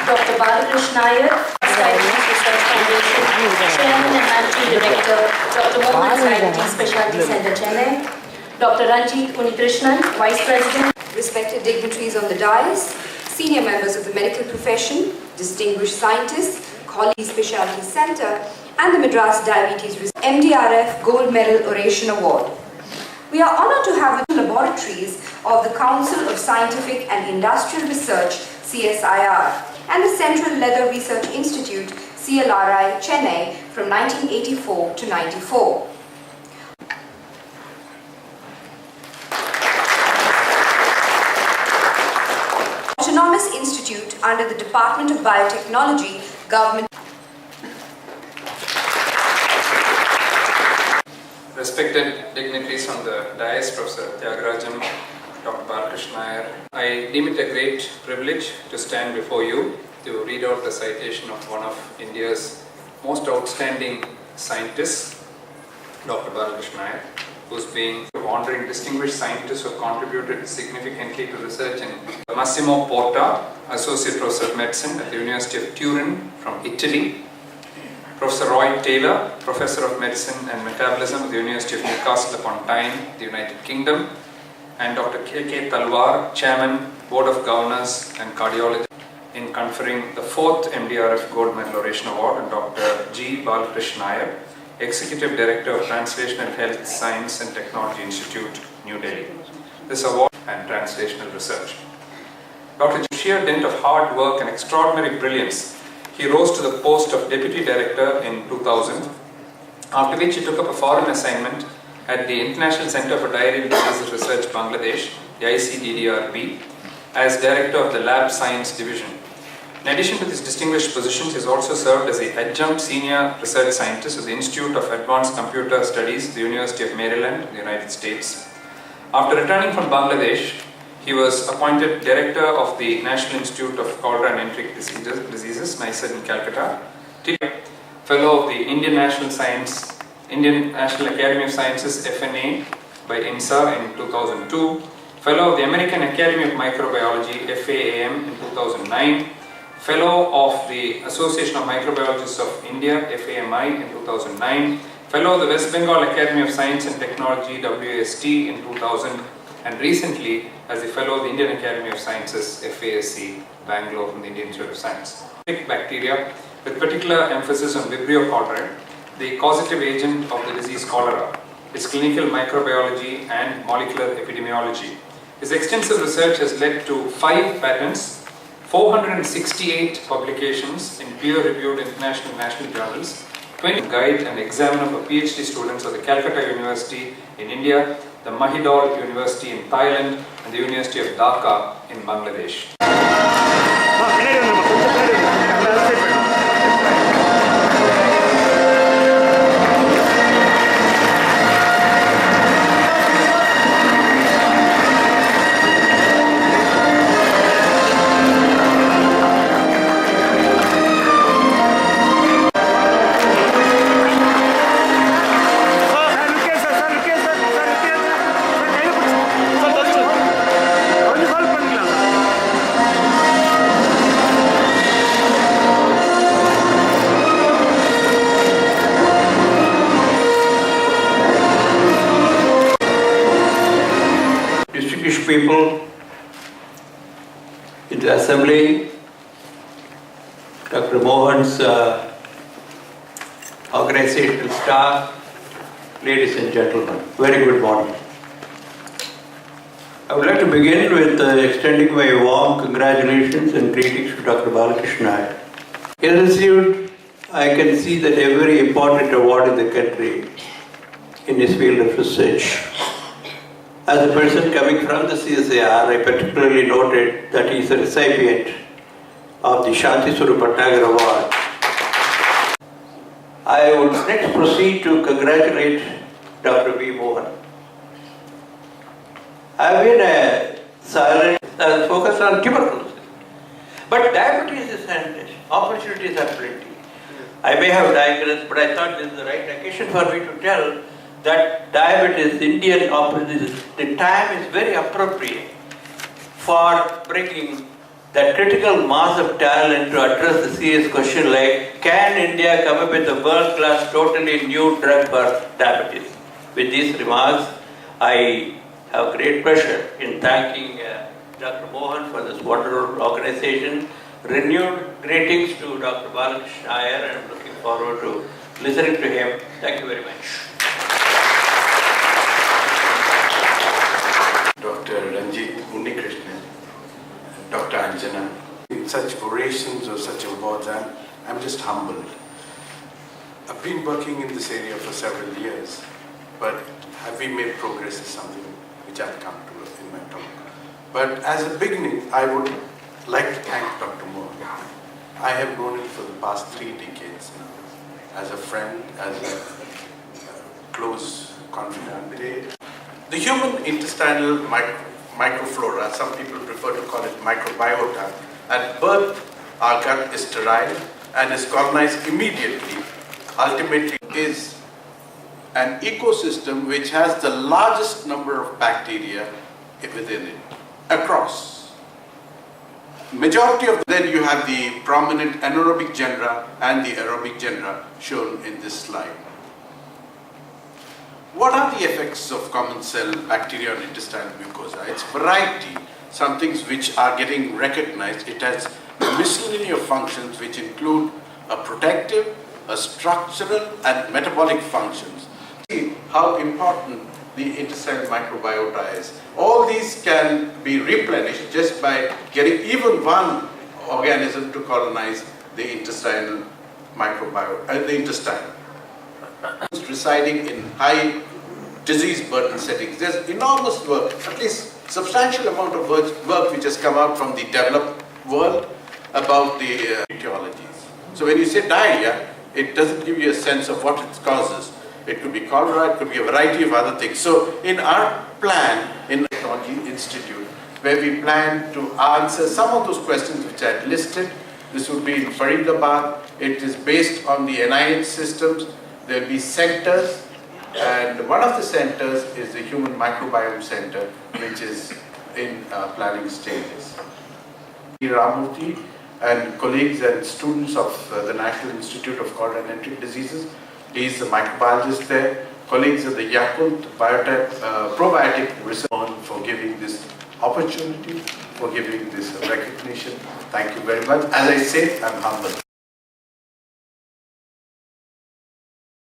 Dr. Balakrishna Iyer, Diabetes Research Foundation, Chairman and Managing Director, Dr. Mohan Diabetes Specialty Center, Chennai, Dr. Ranjit Unikrishnan, Vice President, respected dignitaries on the dais, senior members of the medical profession, distinguished scientists, colleagues Specialty Center, and the Madras Diabetes Research MDRF Gold Medal Oration Award. We are honored to have the laboratories of the Council of Scientific and Industrial Research, CSIR, and the Central Leather Research Institute, CLRI, Chennai, from 1984 to 94. Autonomous Institute under the Department of Biotechnology, Government. Respected dignitaries on the dais, Professor Tyagarajan, Dr. Balakrishna Iyer, I deem it a great privilege to stand before you to read out the citation of one of India's most outstanding scientists, Dr. Balakrishna Iyer, who's being honoring distinguished scientists who have contributed significantly to research in Massimo Porta, Associate Professor of Medicine at the University of Turin from Italy, Professor Roy Taylor, Professor of Medicine and Metabolism at the University of Newcastle upon Tyne, the United Kingdom, and Dr. K.K. Talwar, Chairman, Board of Governors and Cardiologist, in conferring the 4th MDRF Gold Medal Oration Award, and Dr. G. Balakrishna Iyer, Executive Director of Translational Health Science and Technology Institute, New Delhi. This award and translational research. Dr. sheer dint of hard work and extraordinary brilliance, he rose to the post of Deputy Director in 2000, after which he took up a foreign assignment at the International Center for Diarrheal Diseases Research, Bangladesh, the ICDDRB, as Director of the Lab Science Division. In addition to these distinguished positions, he has also served as the Adjunct Senior Research Scientist at the Institute of Advanced Computer Studies, the University of Maryland, the United States. After returning from Bangladesh, he was appointed Director of the National Institute of Cholera and Enteric Diseases, NICED in Calcutta, Fellow of the Indian National Academy of Sciences, FNA, by INSA in 2002, Fellow of the American Academy of Microbiology, FAAM, in 2009, Fellow of the Association of Microbiologists of India, FAMI, in 2009, Fellow of the West Bengal Academy of Science and Technology, WST, in 2000, and recently as a Fellow of the Indian Academy of Sciences, FASC, Bangalore, from the Indian Institute of Science. Bacteria, with particular emphasis on Vibrio cholerae, the causative agent of the disease cholera, its clinical microbiology and molecular epidemiology. His extensive research has led to 5 patents, 468 publications in peer-reviewed international and national journals, 20 guide and examiner for PhD students of the Calcutta University in India, the Mahidol University in Thailand, and the University of Dhaka in Bangladesh. People in the assembly, Dr. Mohan's organizational staff, ladies and gentlemen, very good morning. I would like to begin with extending my warm congratulations and greetings to Dr. Balakrishna Iyer. He has received, I can see that a very important award in the country in his field of research. As a person coming from the CSIR, I particularly noted that he is a recipient of the Shanti Swarup Bhattacharya Award. I would next proceed to congratulate Dr. B. Mohan. I have been a silent focus on tuberculosis. But diabetes is an opportunities are plenty. I may have digressed, but I thought this is the right occasion for me to tell that diabetes, Indian opportunities, the time is very appropriate for bringing that critical mass of talent to address the serious question like, can India come up with a world-class, totally new drug for diabetes? With these remarks, I have great pleasure in thanking Dr. Mohan for this wonderful organization. Renewed greetings to Dr. Balakrishna Iyer, and I'm looking forward to listening to him. Thank you very much. Dr. Ranjit Unnikrishnan, Dr. Anjana, in such orations or such awards, I'm just humbled. I've been working in this area for several years, but have we made progress is something which I'll come to in my talk. But as a beginning, I would like to thank Dr. Mohan. I have known him for the past 3 decades now, as a friend, as a close confidant. The human intestinal microflora, some people prefer to call it microbiota, at birth our gut is sterile and is colonized immediately. Ultimately is an ecosystem which has the largest number of bacteria within it, across. Majority of then you have the prominent anaerobic genera and the aerobic genera shown in this slide. What are the effects of common cell bacteria on intestinal mucosa? It's variety, some things which are getting recognized. It has a miscellany of functions which include a protective, a structural and metabolic functions. See how important the intestinal microbiota is. All these can be replenished just by getting even one organism to colonize the intestinal microbiota, the intestine. Residing in high disease burden settings. There's enormous work, at least substantial amount of work which has come out from the developed world about the etiologies. So when you say diarrhea, it doesn't give you a sense of what it causes. It could be cholera, it could be a variety of other things. So in our plan, in the Technology Institute, where we plan to answer some of those questions which I had listed, this would be in Faridabad. It is based on the NIH systems. There will be centers, and one of the centers is the Human Microbiome Center, which is in planning stages. Ramurthy and colleagues and students of the National Institute of Colon and Enteric Diseases. He is a microbiologist there. Colleagues at the Yakult Probiotic Research for giving this opportunity, for giving this recognition. Thank you very much. As I say, I'm humbled.